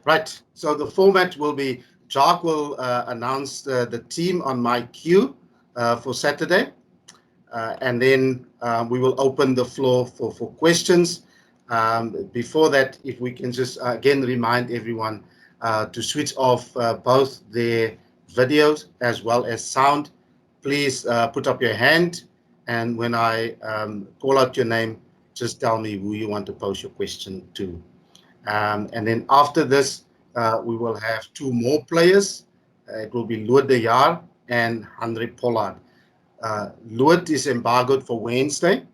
Right. So the format will be Jacques will announce the team on my cue for Saturday. And then we will open the floor for questions. Before that, if we can just again remind everyone to switch off both their videos as well as sound. Please put up your hand, and when I call out your name, just tell me who you want to pose your question to. And then after this, we will have two more players. It will be Lood de Jaar and Andre Pollard. Lood is embargoed for Wednesday.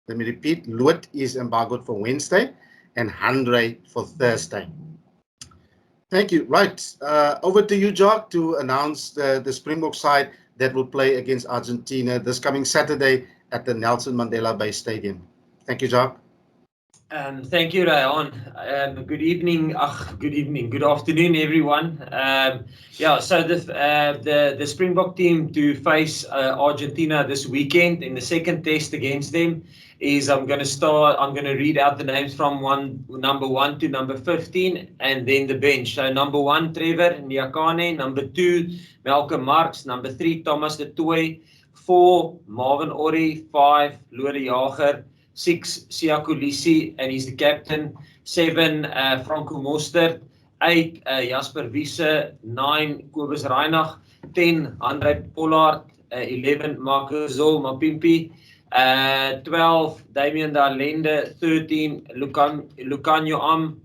Let me repeat, Lood is embargoed for Wednesday and Andre for Thursday. Thank you. Right. Over to you, Jacques, to announce the Springbok side that will play against Argentina this coming Saturday at the Nelson Mandela Bay Stadium. Thank you, Jacques. Thank you, Ryan. Good evening. Good afternoon, everyone. So the Springbok team to face Argentina this weekend in the second test against them is I'm going to read out the names from number 1 to number 15, and then the bench. So number 1, Trevor Nyakane. Number 2, Malcolm Marx. Number 3, Thomas de Tooy. 4, Marvin Ori. 5, Lood de Jager. 6, Siako Lisi, and he's the captain. 7, Franco Mostert. 8, Jasper Wiese. 9, Kobus Reinach. 10, Andre Pollard. 11, Makazole Mapimpi. 12, Damian Darlende. 13, Lucanio Am.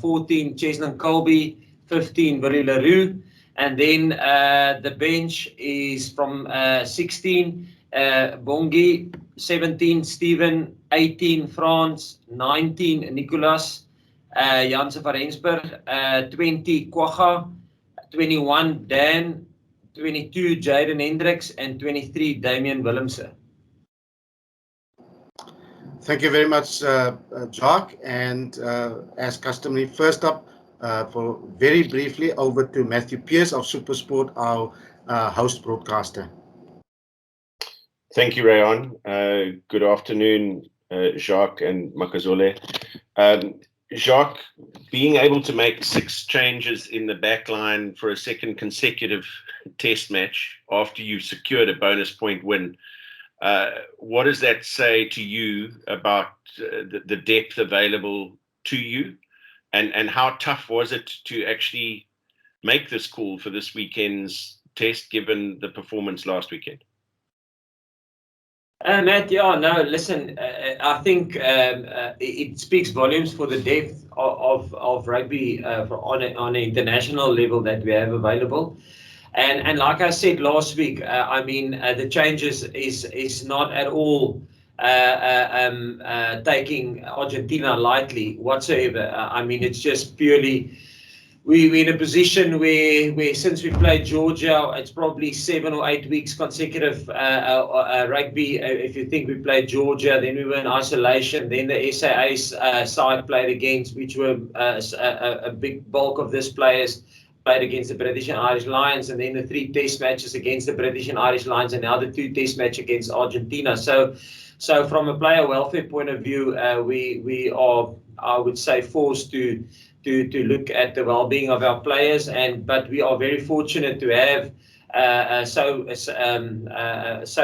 14, Chesnan Colby. 15, Willie Leroux. And then the bench is from 16, Bongi. 17, Steven. 18, Frans. 19, Nicolas. Janse van Rensburg. 20, Kwaga. 21, Dan. 22, Jaden Hendricks. And 23, Damian Willemse. Thank you very much, Jacques. And as customary, first up, for very briefly, over to Matthew Pearce of SuperSport, our host broadcaster. Thank you, Rayon. Good afternoon, Jacques and Makazole. Jacques, being able to make 6 changes in the back line for a second consecutive test match after you've secured a bonus point win, what does that say to you about the depth available to you? And how tough was it to actually make this call for this weekend's test, given the performance last weekend? Matt, listen, I think it speaks volumes for the depth of rugby on an international level that we have available. And like I said last week, the changes is not at all taking Argentina lightly whatsoever. It's just purely we're in a position where since we played Georgia, it's probably 7 or 8 weeks consecutive rugby. If you think we played Georgia, then we were in isolation. Then the SAA side played against, which were a big bulk of these players played against the British and Irish Lions, and then the 3 test matches against the British and Irish Lions, and now the 2 test matches against Argentina. So from a player welfare point of view, we are, I would say, forced to look at the well-being of our players, but we are very fortunate to have so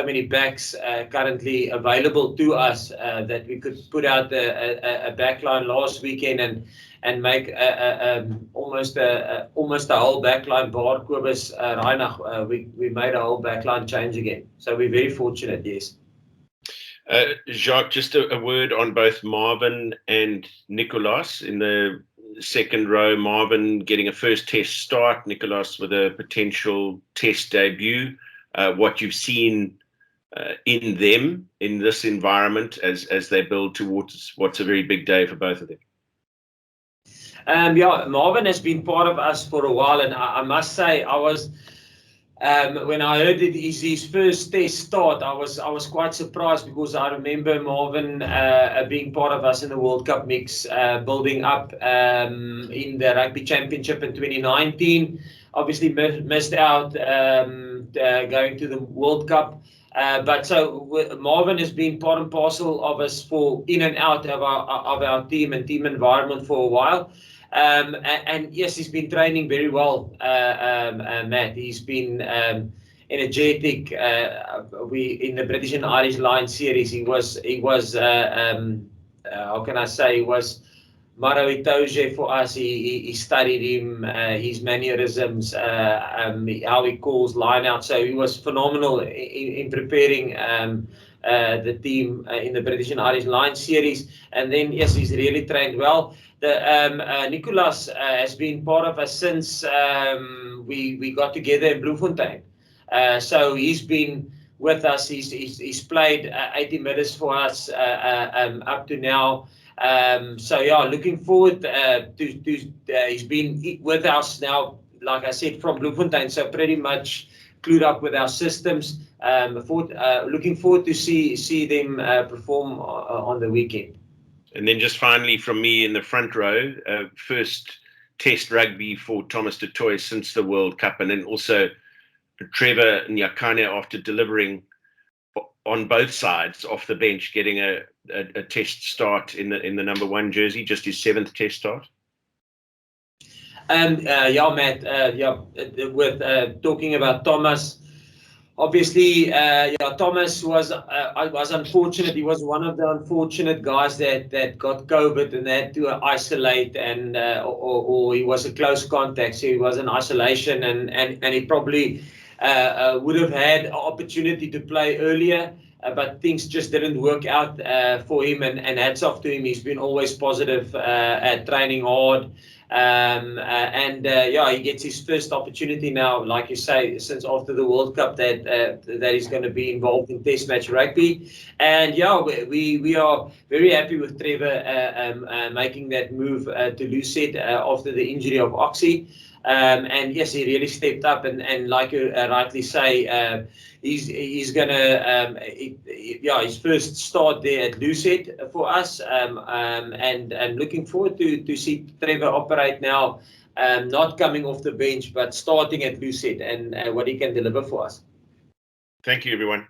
many backs currently available to us that we could put out a backline last weekend and make almost a whole backline bar Kobus Reinach. We made a whole backline change again, so we're very fortunate. Yes. Jacques, just a word on both Marvin and Nicolas in the second row. Marvin getting a first test start, Nicolas with a potential test debut. What you've seen in them in this environment as they build towards what's a very big day for both of them. Marvin has been part of us for a while, and I must say I was when I heard it is his first test start, I was quite surprised, because I remember Marvin being part of us in the World Cup mix, building up in the Rugby Championship in 2019. Obviously missed out going to the World Cup. But Marvin has been part and parcel of us for in and out of our team and team environment for a while. And yes, he's been training very well, Matt. He's been energetic. We in the British and Irish Lion series, he was how can I say, he was Maro Itoje for us. He studied him, his mannerisms, how he calls line out. So he was phenomenal in preparing the team in the British and Irish Lion series. And then yes, he's really trained well. The Nicolas has been part of us since we got together in Bloemfontein. So he's been with us. He's played 80 minutes for us up to now. So yeah, looking forward to he's been with us now, like I said, from Bloemfontein, so pretty much clued up with our systems. Looking forward to see them perform on the weekend. And then just finally from me in the front row, first test rugby for Thomas du Toit since the World Cup, and then also Trevor Nyakane after delivering on both sides off the bench, getting a test start in the number 1 jersey, just his 7th test start. Yeah, Matt. With talking about Thomas, obviously, Thomas was unfortunate. He was one of the unfortunate guys that got COVID and had to isolate, and or he was a close contact, so he was in isolation, and he probably would have had an opportunity to play earlier, but things just didn't work out for him, and hats off to him. He's been always positive at training hard. He gets his first opportunity now, like you say, since after the World Cup that he's going to be involved in Test match rugby. And yeah, we are very happy with Trevor making that move to Lucet after the injury of Oxy. And yes, he really stepped up, and like you rightly say, he's gonna his first start there at Lucet for us, and looking forward to see Trevor operate now, not coming off the bench but starting at Lucet, and what he can deliver for us. Thank you, everyone.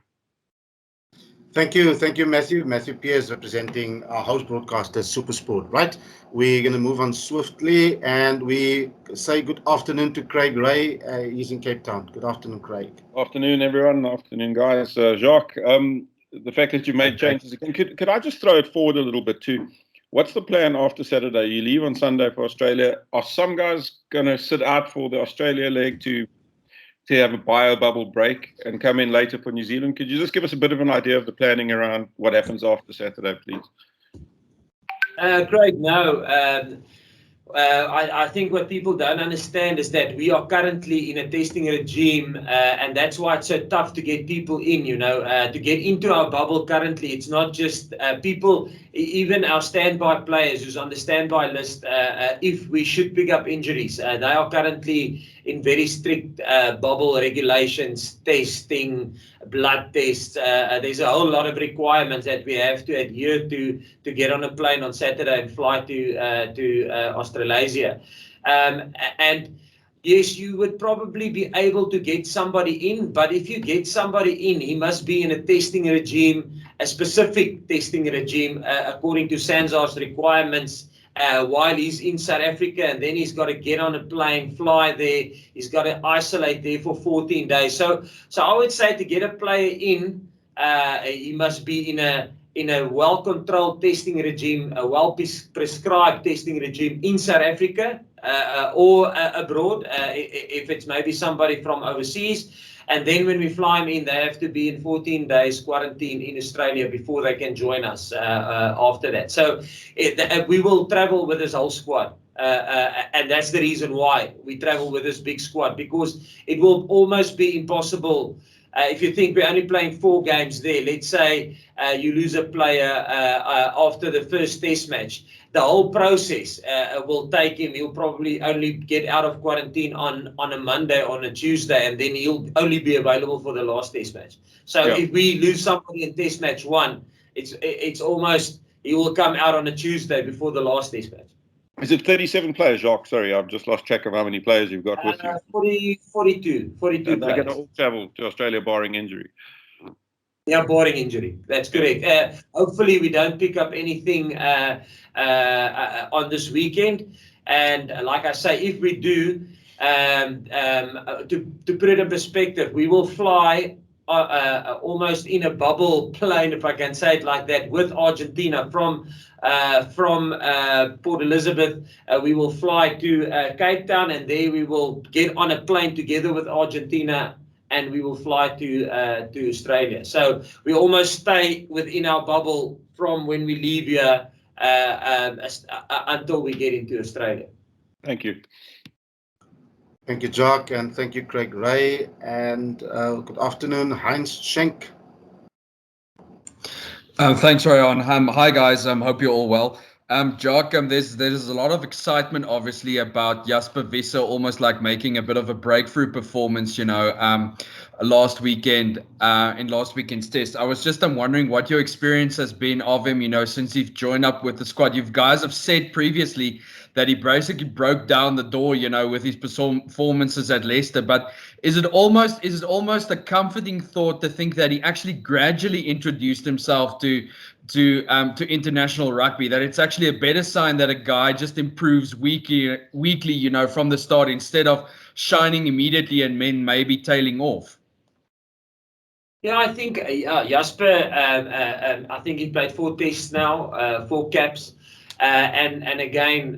Thank you, Matthew. Matthew Pierce representing our host broadcaster, SuperSport. Right, we're going to move on swiftly, and we say good afternoon to Craig Ray. He's in Cape Town. Good afternoon, Craig. Afternoon, everyone. Afternoon, guys. Jacques, the fact that you made changes again, could I just throw it forward a little bit too? What's the plan after Saturday? You leave on Sunday for Australia. Are some guys going to sit out for the Australia leg to have a bio bubble break and come in later for New Zealand? Could you just give us a bit of an idea of the planning around what happens after Saturday, please? Craig, no. I think what people don't understand is that we are currently in a testing regime, and that's why it's so tough to get people in, to get into our bubble currently. It's not just people, even our standby players who's on the standby list, if we should pick up injuries, they are currently in very strict bubble regulations, testing, blood tests. There's a whole lot of requirements that we have to adhere to get on a plane on Saturday and fly to Australasia. And yes, you would probably be able to get somebody in, but if you get somebody in, he must be in a testing regime, a specific testing regime according to SANZAR's requirements. While he's in South Africa, and then he's got to get on a plane, fly there. He's got to isolate there for 14 days. So I would say to get a player in, he must be in a well-controlled testing regime, a well-prescribed testing regime in South Africa or abroad, if it's maybe somebody from overseas. And then when we fly them in, they have to be in 14 days quarantine in Australia before they can join us after that. So we will travel with this whole squad. And that's the reason why we travel with this big squad, because it will almost be impossible. If you think we're only playing 4 games there, let's say you lose a player after the first test match, the whole process will take him. He'll probably only get out of quarantine on a Monday, on a Tuesday, and then he'll only be available for the last test match. So if we lose somebody in test match 1, it's almost he will come out on a Tuesday before the last test match. Is it 37 players, Jacques? Sorry, I've just lost track of how many players you've got with you. 42 and players. They're going to all travel to Australia barring injury. Yeah, barring injury. That's correct. Hopefully we don't pick up anything on this weekend. And like I say, if we do, to put it in perspective, we will fly almost in a bubble plane, if I can say it like that, with Argentina from Port Elizabeth. We will fly to Cape Town, and there we will get on a plane together with Argentina, and we will fly to Australia. So we almost stay within our bubble from when we leave here until we get into Australia. Thank you. Thank you, Jock, and thank you, Craig Ray. And good afternoon, Heinz Schenk. Thanks, Rayon. Hi, guys. Hope you're all well. Jock, there's a lot of excitement, obviously, about Jasper Visser almost like making a bit of a breakthrough performance, last weekend in last weekend's test. I was just wondering what your experience has been of him, since he's joined up with the squad. You guys have said previously that he basically broke down the door, with his performances at Leicester. But is it almost a comforting thought to think that he actually gradually introduced himself to international rugby, that it's actually a better sign that a guy just improves weekly, from the start, instead of shining immediately and then maybe tailing off? Yeah, I think Jasper, I think he played 4 tests now, 4 caps. And again,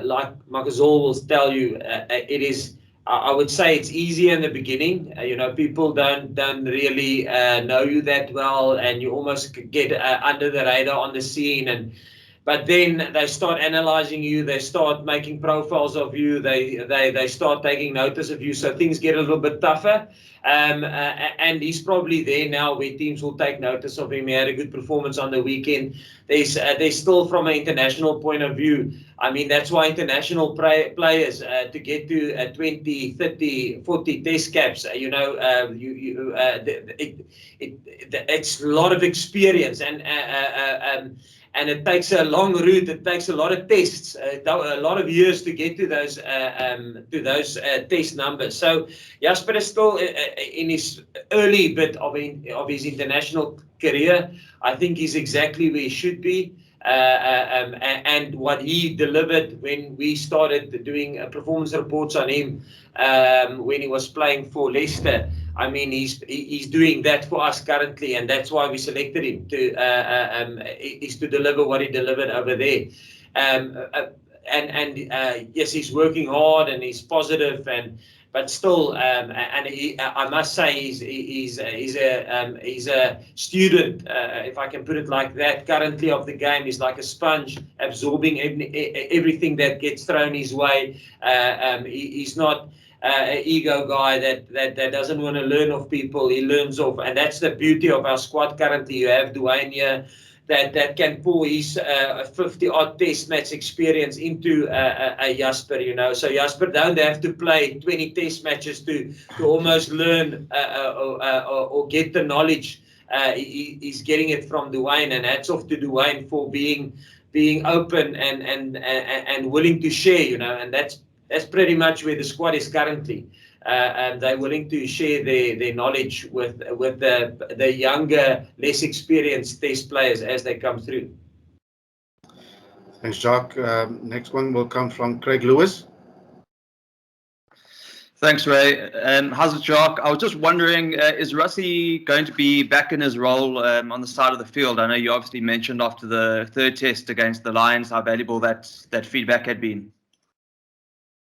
like Makazole will tell you, it is, I would say it's easier in the beginning. People don't really know you that well, and you almost get under the radar on the scene. But then they start analyzing you, they start making profiles of you, they start taking notice of you, so things get a little bit tougher. And he's probably there now where teams will take notice of him. He had a good performance on the weekend. There's still, from an international point of view, that's why international players to get to 20, 30, 40 test caps, it's a lot of experience, and it takes a long route. It takes a lot of tests, a lot of years to get to those test numbers. So Jasper is still in his early bit of his international career. I think he's exactly where he should be. And what he delivered when we started doing performance reports on him when he was playing for Leicester, he's doing that for us currently, and that's why we selected him is to deliver what he delivered over there. Yes, he's working hard and he's positive, but still, I must say, he's a student, if I can put it like that, currently of the game. He's like a sponge, absorbing everything that gets thrown his way. He's not an ego guy that doesn't want to learn off people. He learns off, and that's the beauty of our squad currently. You have Dwayne here that can pour his 50-odd test match experience into a Jasper, So Jasper don't have to play 20 test matches to almost learn or get the knowledge. He's getting it from Dwayne, and hats off to Dwayne for being open and willing to share, and that's pretty much where the squad is currently. And they're willing to share their knowledge with the younger, less experienced test players as they come through. Thanks, Jacques. Next one will come from Craig Lewis. Thanks, Ray. How's it, Jacques? I was just wondering, is Rassie going to be back in his role on the side of the field? I know you obviously mentioned after the 3rd test against the Lions how valuable that feedback had been.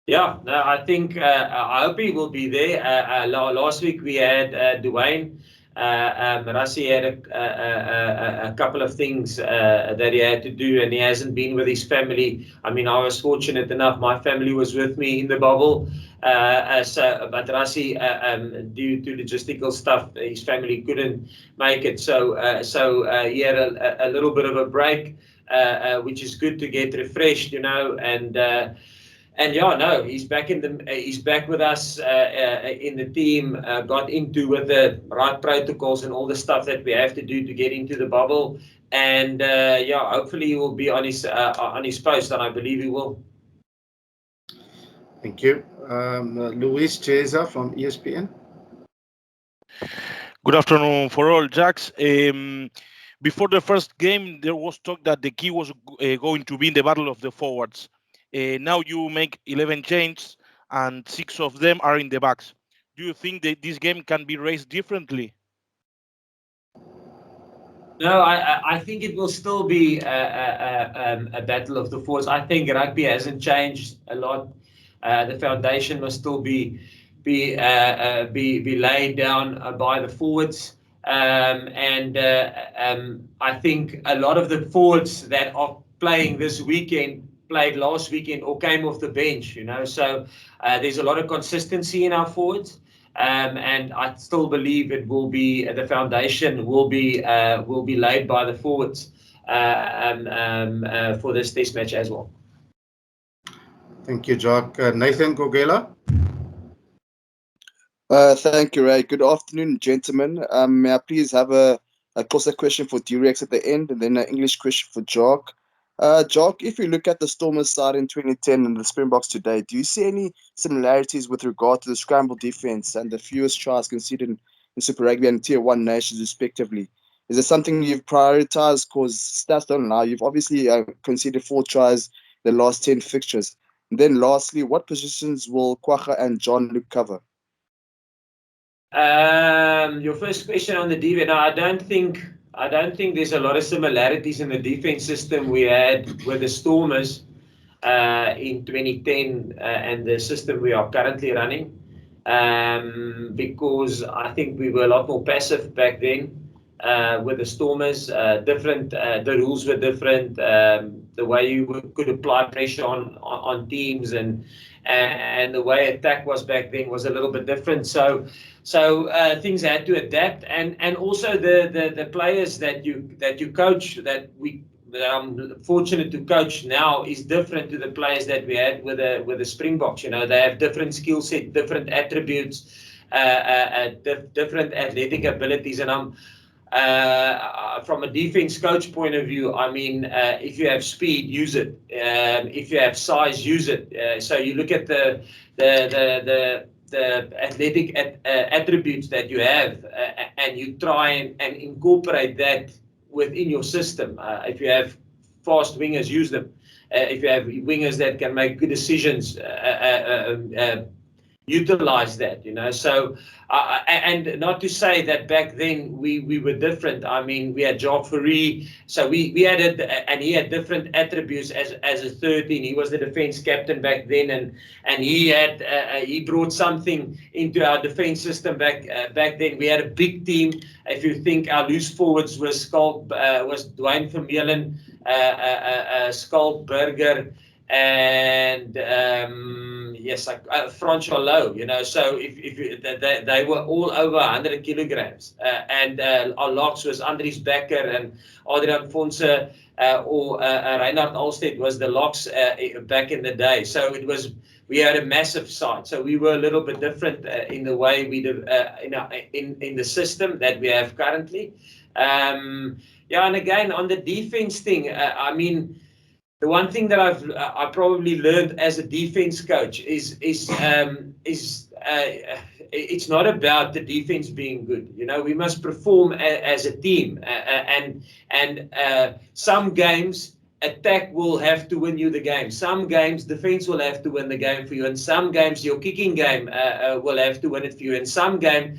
Yeah, no, I think I hope he will be there. Last week we had Dwayne. Rassie had a couple of things that he had to do, and he hasn't been with his family. I was fortunate enough; my family was with me in the bubble. But Rassie, due to logistical stuff, his family couldn't make it. So he had a little bit of a break, which is good to get refreshed, And yeah, no, he's back with us in the team. Got into with the right protocols and all the stuff that we have to do to get into the bubble. And hopefully he will be on his post, and I believe he will. Thank you, Luis Chiesa from ESPN. Good afternoon for all, Jacks. Before the first game, there was talk that the key was going to be in the battle of the forwards. Now you make 11 changes and 6 of them are in the backs. Do you think that this game can be raced differently? No, I think it will still be a battle of the forwards. I think rugby hasn't changed a lot. The foundation must still be laid down by the forwards. I think a lot of the forwards that are playing this weekend played last weekend or came off the bench. So there's a lot of consistency in our forwards. And I still believe it will be the foundation will be laid by the forwards for this test match as well. Thank you, Jock. Nathan Gogela. Thank you, Ray. Good afternoon, gentlemen. May I please have a question for Durex at the end, and then an English question for Jock. Jock, if you look at the Stormers side in 2010 and the Springboks today, do you see any similarities with regard to the scramble defense and the fewest tries conceded in Super Rugby and Tier 1 nations respectively? Is it something you've prioritized? Because stats don't lie. You've obviously conceded 4 tries in the last 10 fixtures. And then lastly, what positions will Kwagga and John Luke cover? Your first question on the defense. No, I don't think there's a lot of similarities in the defense system we had with the Stormers in 2010 and the system we are currently running, because I think we were a lot more passive back then with the Stormers. The rules were different. The way you could apply pressure on teams and the way attack was back then was a little bit different. So things had to adapt, and also the players that you coach, that I'm fortunate to coach now, is different to the players that we had with the Springboks. They have different skill set, different attributes, different athletic abilities, and I'm from a defense coach point of view, I mean, if you have speed, use it. If you have size, use it. So you look at the athletic attributes that you have, and you try and incorporate that within your system. If you have fast wingers, use them. If you have wingers that can make good decisions, utilize that. So and not to say that back then we were different. I mean, we had Jacques Fourie, so we had it, and he had different attributes as a 13. He was the defense captain back then, and he brought something into our defense system back then. We had a big team. If you think our loose forwards was Dwayne Vermeulen, Skalk Burger, and Francois Lowe, so if they were all over 100 kilograms, and our locks was Andries Becker and Adrian Fonse, or Reinhard Alstedt was the locks back in the day. So we had a massive side, so we were a little bit different in the way we did in the system that we have currently. And again on the defense thing, I mean, the one thing that I probably learned as a defense coach is it's not about the defense being good. We must perform as a team, and some games attack will have to win you the game. Some games defense will have to win the game for you, and some games your kicking game will have to win it for you. And some game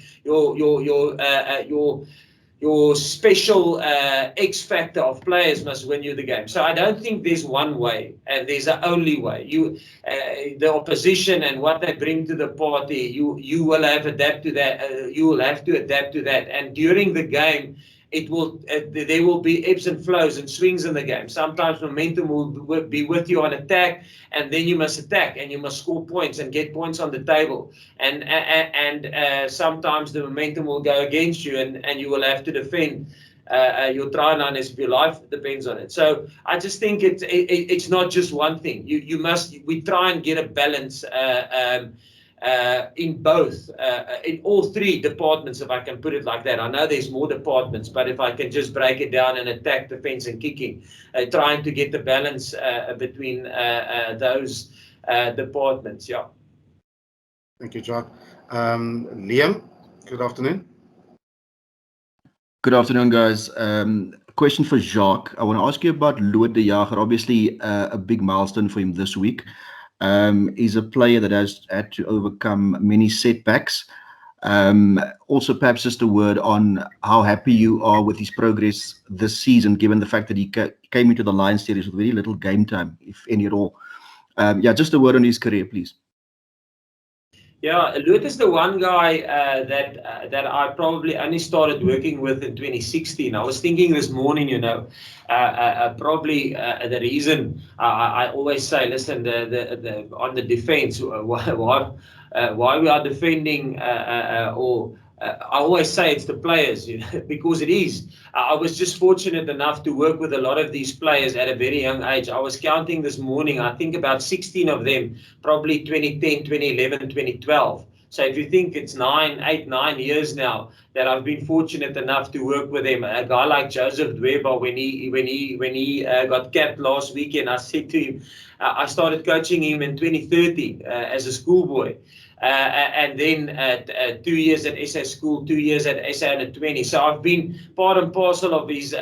your special X factor of players must win you the game. So I don't think there's one way and there's the only way. The opposition and what they bring to the party, you will have adapt to that. You will have to adapt to that. And during the game, there will be ebbs and flows and swings in the game. Sometimes momentum will be with you on attack, and then you must attack and you must score points and get points on the table. And sometimes the momentum will go against you, and you will have to defend your try line as if your life depends on it. So I just think it's not just one thing. We try and get a balance in both, in all three departments, if I can put it like that. I know there's more departments, but if I can just break it down and attack, defense, and kicking, trying to get the balance between those departments. Yeah. Thank you, John. Liam, good afternoon. Good afternoon, guys. question for Jacques. I want to ask you about Louis de Jager. Obviously, a big milestone for him this week. He's a player that has had to overcome many setbacks. Also, perhaps just a word on how happy you are with his progress this season, given the fact that he came into the Lions series with very little game time, if any at all. Yeah, just a word on his career, please. Yeah, Louis is the one guy that I probably only started working with in 2016. I was thinking this morning, probably the reason I always say, listen, the on the defense, why we are defending I always say it's the players, because it is. I was just fortunate enough to work with a lot of these players at a very young age. I was counting this morning, I think about 16 of them, probably 2010, 2011, 2012. So if you think it's 8, 9 years now that I've been fortunate enough to work with him, a guy like Joseph Dweba, when he got capped last weekend, I said to him, I started coaching him in 2013 as a schoolboy. And then 2 years at SA School, 2 years at SA Under 20. So I've been part and parcel of his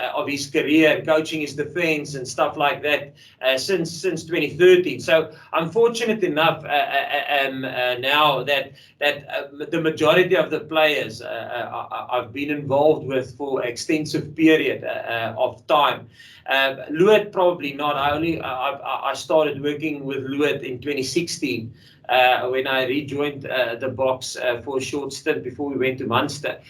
career, coaching his defense and stuff like that since 2013. So I'm fortunate enough now that the majority of the players I've been involved with for extensive period of time. Louis probably not. I started working with Louis in 2016. When I rejoined the box for a short stint before we went to Munster.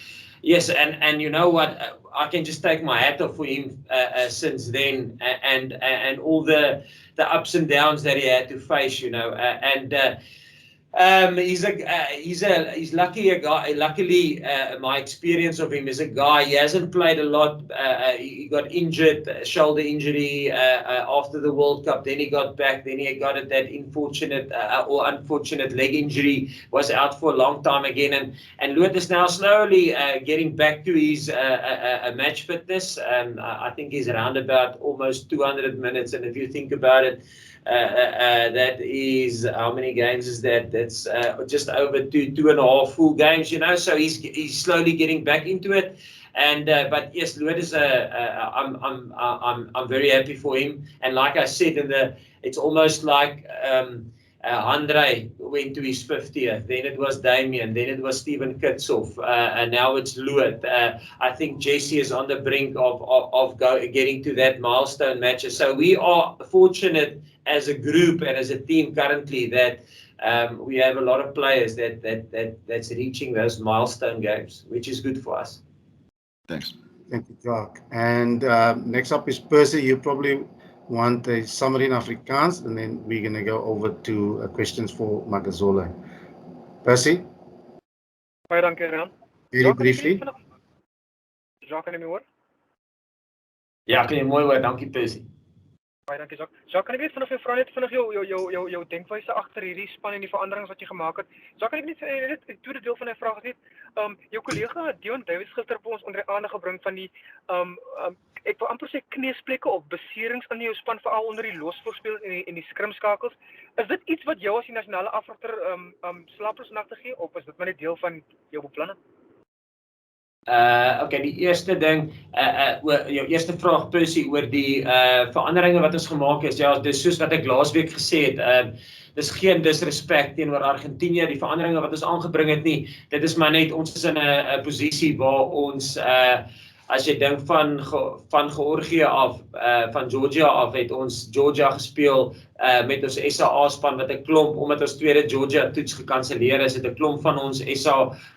Yes, and you know what? I can just take my hat off for him since then, and all the ups and downs that he had to face, he's lucky a guy. Luckily, my experience of him is a guy. He hasn't played a lot. He got injured, shoulder injury after the World Cup. Then he got back. Then he got that unfortunate leg injury. Was out for a long time again. And Louis is now slowly getting back to his match fitness. I think he's around about almost 200 minutes. And if you think about it. That is, how many games is that? That's just over 2.5 full games, So he's slowly getting back into it, and but yes, Louis is I'm very happy for him, and like I said, it's almost like Andre went to his 50th, then it was Damien, then it was Steven Kitshoff, and now it's Louis. I think Jesse is on the brink of getting to that milestone matches. So we are fortunate as a group and as a team currently that we have a lot of players that's reaching those milestone games, which is good for us. Thanks. Thank you, Jacques. And next up is Percy. You probably want a summary in Afrikaans, and then we're going to go over to questions for Magazole. Percy? Baie dankie, Ran. Very briefly. Jacques, kan jy my hoor? Ja, kan jy mooi hoor. Dankie, Percy. Baie dankie, Jacques. Jacques, kan ek net vanaf jou vra net vinnig jou denkwyse agter hierdie span en die veranderings wat jy gemaak het? Jacques, kan ek net die tweede deel van die vraag is net jou kollega Dion Davies gister op ons onder die aandag gebring van die ek wil amper sê kneesplekke of beserings in jou span, veral onder die losvoorspel en die skrimskakels. Is dit iets wat jou as die nasionale afrigter slaploos nagte gee, of is dit maar net deel van jou beplanning? Okay, die eerste ding, jou eerste vraag, Percy, oor die veranderinge wat ons gemaak is. Ja, dis soos wat ek laasweek gesê het, dis geen disrespect teenoor Argentinië, die veranderinge wat ons aangebring het nie. Dit is maar net, ons is in 'n posisie waar ons as jy dink van Georgië af, van Georgia af, het ons Georgia gespeel met ons SA span wat 'n klomp, omdat ons tweede Georgia toets gekanselleer is, het 'n klomp van ons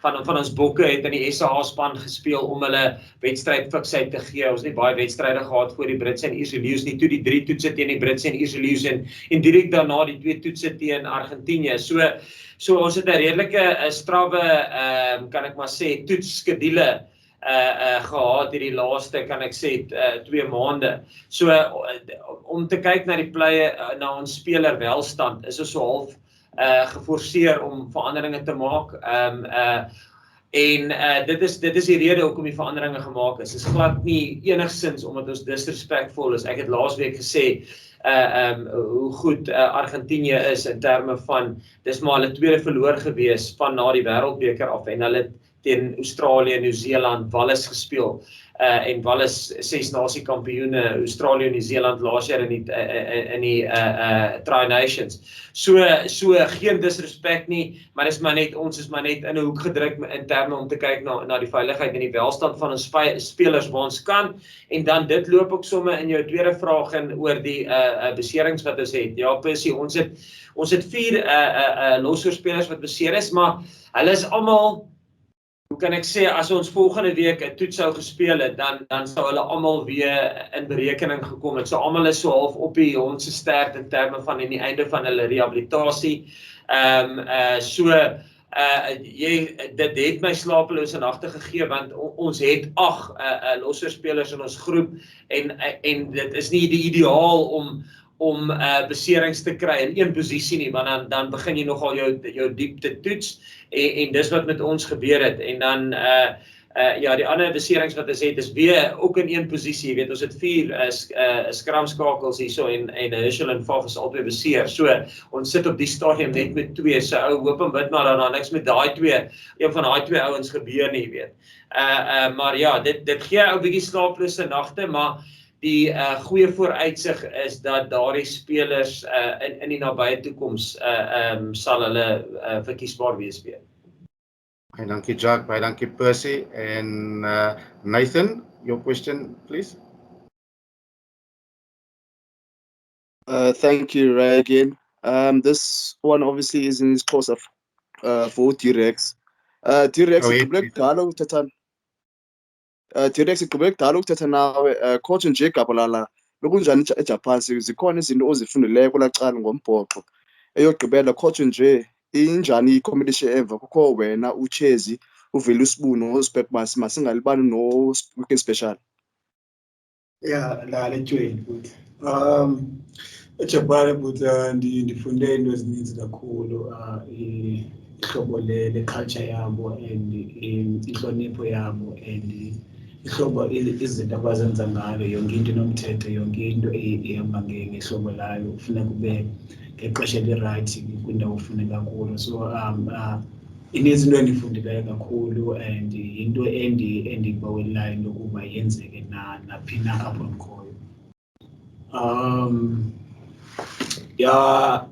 van ons bokke het in die SA span gespeel om hulle wedstryd fiksheid te gee. Ons het nie baie wedstryde gehad voor die Britse en Ierse Lions nie, toe die 3 toetse teen die Britse en Ierse Lions en direk daarna die 2 toetse teen Argentinië. So ons het 'n redelike strawwe, kan ek maar sê, toetsskedule gehad hierdie laaste, kan ek sê, 2 maande. So om te kyk na die na ons speler welstand, is ons so half geforseer om veranderinge te maak. En dit is die rede hoekom die veranderinge gemaak is. Is glad nie enigsins omdat ons disrespectful is. Ek het laasweek gesê hoe goed Argentinië is in terme van, dis maar hulle tweede verloor gewees van na die wêreldbeker af, en hulle teen Australië, Nieu-Seeland, Wallis gespeel. En Wallis 6 nasie kampioene, Australië en Nieu-Seeland laas jaar in die Tri Nations. So geen disrespek nie, maar ons is maar net in 'n hoek gedruk in terme om te kyk na die veiligheid en die welstand van ons spelers waar ons kan. En dan dit loop ook sommer in jou tweede vraag in oor die beserings wat ons het. Ja, Percy, ons het 4 losspelers wat beseer is, maar hulle is almal, hoe kan ek sê, as ons volgende week 'n toets sou gespeel het, dan sou hulle almal weer in berekening gekom het. So almal is so half op die hondse sterk in terme van in die einde van hulle rehabilitasie. Dit het my slapelose nagte gegee, want ons het 8 losserspelers in ons groep en dit is nie die ideaal om beserings te kry in een posisie nie, want dan begin jy nogal jou diepte toets en dis wat met ons gebeur het. En dan die ander beserings wat ons het is weer ook in een posisie. Jy weet, ons het 4 skramskakels hierso en Herschel en Faf is albei beseer. So ons sit op die stadium net met 2. So hoop en bid maar dan niks met een van daai 2 ouens gebeur nie, weet. Maar ja, dit gee 'n bietjie slaaplose nagte, maar die goeie vooruitsig is dat daardie spelers in die nabye toekoms sal hulle verkiesbaar wees weer. Baie dankie Jacques, baie dankie Percy en Nathan, your question please. Thank you, Ray, again. This one obviously is in his course of for T-Rex. T-Rex, T-Rex igqibele kudala ukuthetha nawe. Coach nje Gabalala, bekunjani eJapan? Zikhona izinto ozifundileyo kulaa cala ngombhoxo. Eyogqibela, coach nje injani i-competition emva kukho wena uChezi uvele usibunu ngospec masingalibani no-weekend special. Yeah, letweni futhi. eJapan futhi ndifunde into ezininzi kakhulu ihlobo le-culture yabo and inhlonipho yabo and ihlobo izinto abazenza ngalo, yonke into inomthetho, yonke into ehamba ngehlobo layo kufuneka kube ngexesha eli-right kwindawo ofuneka kulo. So ininzi into endifundileyo kakhulu and into endibawelayo into yokuba yenzeke naphi na apho ndikhoyo. Yeah,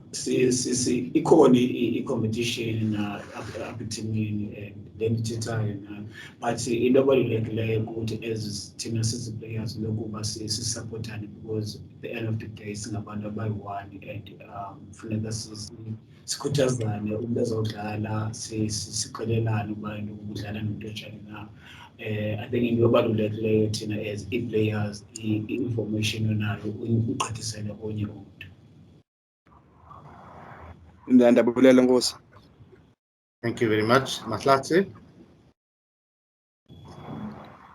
ikhona i-competition apha ethimini and then ithethayo nayo, but into ebalulekileyo ukuthi as thina sizi-players lokuba sisapothane, because at the end of the day singabantu abayi-one and funeka sikhuthazane, umntu ezawudlala siqhelelane uba udlala nomntu onjani na. I think into ebalulekileyo thina as i-players i-information onayo ugqithisele konye umntu. Ndiyabulela Nkosi. Thank you very much. Mahlatse.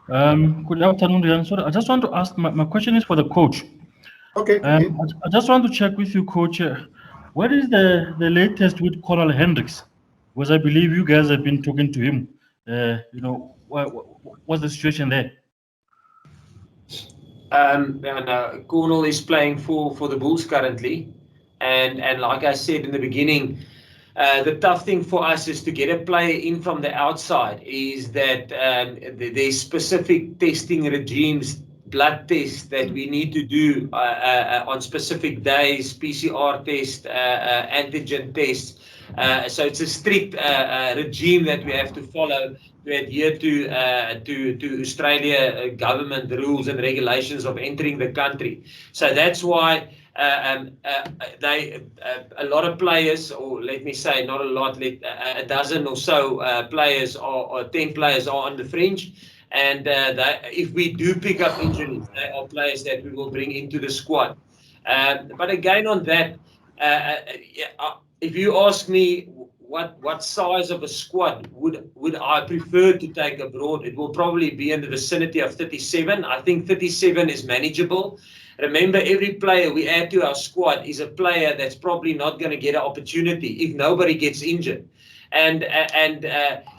Good afternoon, Rian. Sorry, I just want to ask, my question is for the coach. Okay. I just want to check with you, coach. What is the latest with Coral Hendricks? Because I believe you guys have been talking to him. What's the situation there? Cornell is playing for the Bulls currently. And like I said in the beginning, the tough thing for us is to get a player in from the outside, is that there's specific testing regimes, blood tests that we need to do on specific days, PCR tests, antigen tests. So it's a strict regime that we have to follow to adhere to Australia government rules and regulations of entering the country. So that's why a lot of players, or let me say not a lot, a dozen or so players or 10 players are on the fringe. And if we do pick up injuries, they are players that we will bring into the squad. But again on that, if you ask me what size of a squad would I prefer to take abroad, it will probably be in the vicinity of 37. I think 37 is manageable. Remember, every player we add to our squad is a player that's probably not going to get an opportunity if nobody gets injured. And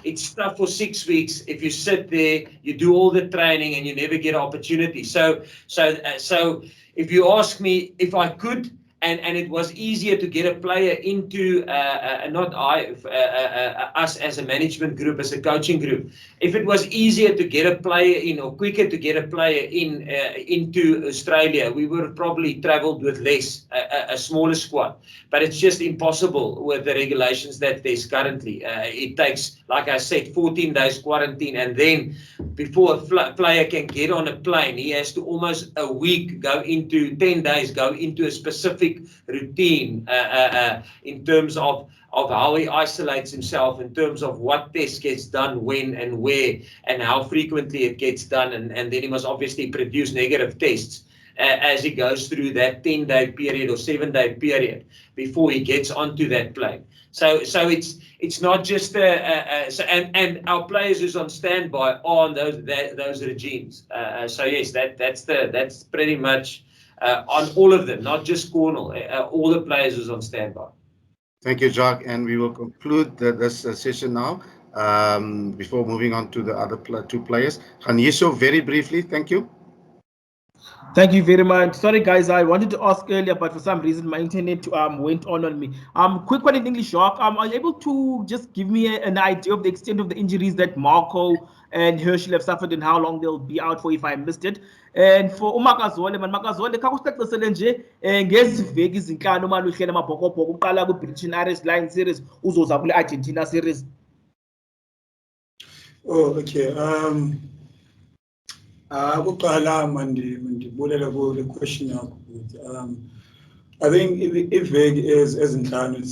it's tough for 6 weeks if you sit there, you do all the training and you never get an opportunity. So if you ask me if I could and it was easier to get a player into us as a management group, as a coaching group. If it was easier to get a player in, or quicker to get a player in into Australia, we would have probably travelled with less, a smaller squad. But it's just impossible with the regulations that there's currently. It takes, like I said, 14 days quarantine, and then before a player can get on a plane, he has to almost a week go into 10 days, go into a specific routine in terms of how he isolates himself, in terms of what test gets done when and where and how frequently it gets done, and then he must obviously produce negative tests as he goes through that 10-day period or 7-day period before he gets onto that plane. So it's not just and our players who's on standby are on those regimes. So yes, that's pretty much on all of them, not just Cornell. All the players who's on standby. Thank you, Jacques, and we will conclude this session now before moving on to the other two players. Khanyisho, very briefly, thank you. Thank you very much. Sorry, guys, I wanted to ask earlier, but for some reason my internet went on me. Quick one in English, Jacques. Are you able to just give me an idea of the extent of the injuries that Marco and Herschel have suffered and how long they'll be out for, if I missed it? And for uMakazole, Makazole, kakusixexele nje ngeziveki izinhlanu manje uhlele amabhokobhoko uqala ku-British Irish Lions series uzoza kule Argentina series. Oh, okay. Kuqala mandibulela ku question yakho. I think iveki ezinhlanu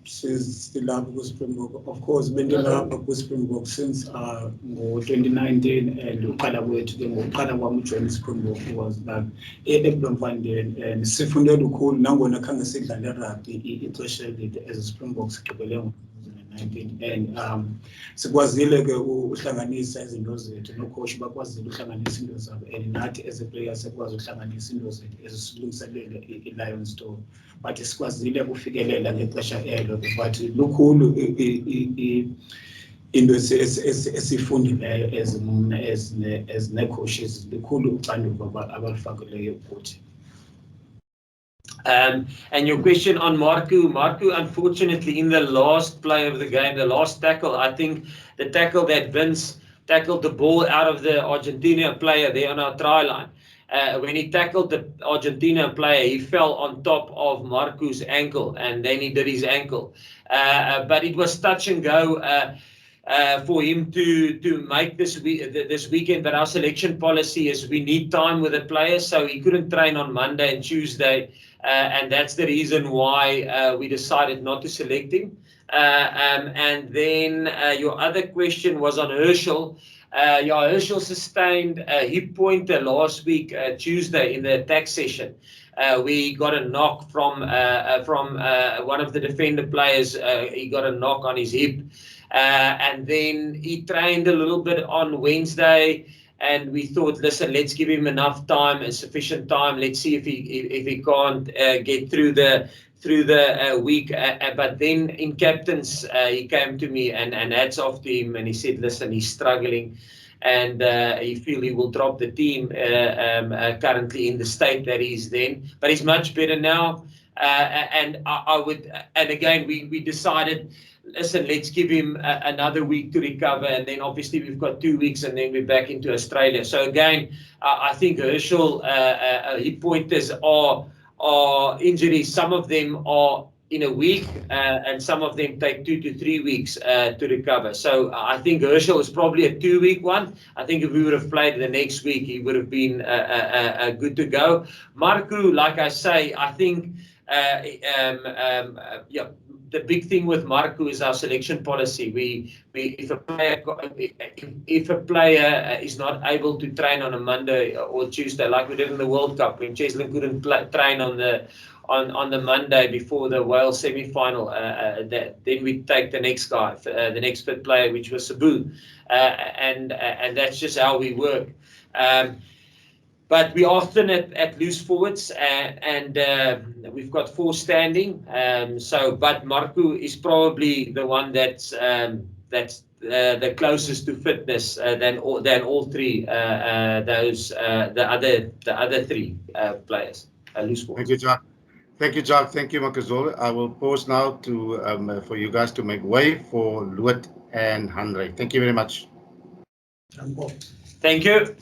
silapha ku-Springbok. Of course, bendilapha ku-Springbok since ngo-2019, and uqala kwethu ke ngokuqala kwami ujoin Springbok was like eBloemfontein, and sifunde lukhulu nangona khange sidlale rugby ixesha elide as Springbok sigqibele ngo-2019, and sikwazile ke uhlanganisa izinto zethu, nocoach bakwazile uhlanganisa into zabo, and nathi as a player sikwazi uhlanganisa into zethu ezisilungiselele i-Lions store, but sikwazile ukufikelela ngexesha elo, but lukhulu into esifundileyo as ne-coaches, lukhulu uxanduva abalufakileyo kuthi. And your question on Marco, unfortunately, in the last play of the game, the last tackle, I think the tackle that Vince tackled the ball out of the Argentina player there on our try line. When he tackled the Argentina player, he fell on top of Marco's ankle, and then he did his ankle. But it was touch and go for him to make this weekend. But our selection policy is we need time with the players, so he couldn't train on Monday and Tuesday. And that's the reason why we decided not to select him. And then your other question was on Herschel. Herschel sustained a hip pointer last week, Tuesday, in the attack session. We got a knock from one of the defender players. He got a knock on his hip. And then he trained a little bit on Wednesday. And we thought, listen, let's give him enough time and sufficient time. Let's see if he can't get through the week. But then in captains, he came to me and hats off to him, and he said, listen, he's struggling, and he feel he will drop the team currently in the state that he's in. But he's much better now. And again, we decided, listen, let's give him another week to recover, and then obviously we've got 2 weeks, and then we're back into Australia. So again, I think Herschel hip pointers are injuries. Some of them are in a week, and some of them take 2 to 3 weeks to recover. So I think Herschel is probably a 2-week one. I think if we would have played the next week, he would have been good to go. Marco, like I say, I think the big thing with Marco is our selection policy. If a player is not able to train on a Monday or Tuesday, like we did in the World Cup, when Cheslin couldn't train on the Monday before the Wales semi-final, then we take the next guy, the next fit player, which was Sabu, and that's just how we work. But we are thin at loose forwards, and we've got 4 standing. But Marco is probably the one that's the closest to fitness than all three the other 3 players, loose forwards. Thank you, John. Thank you, Jacques. Thank you, Makazole. I will pause now to for you guys to make way for Luit and Andre. Thank you very much. Thank you.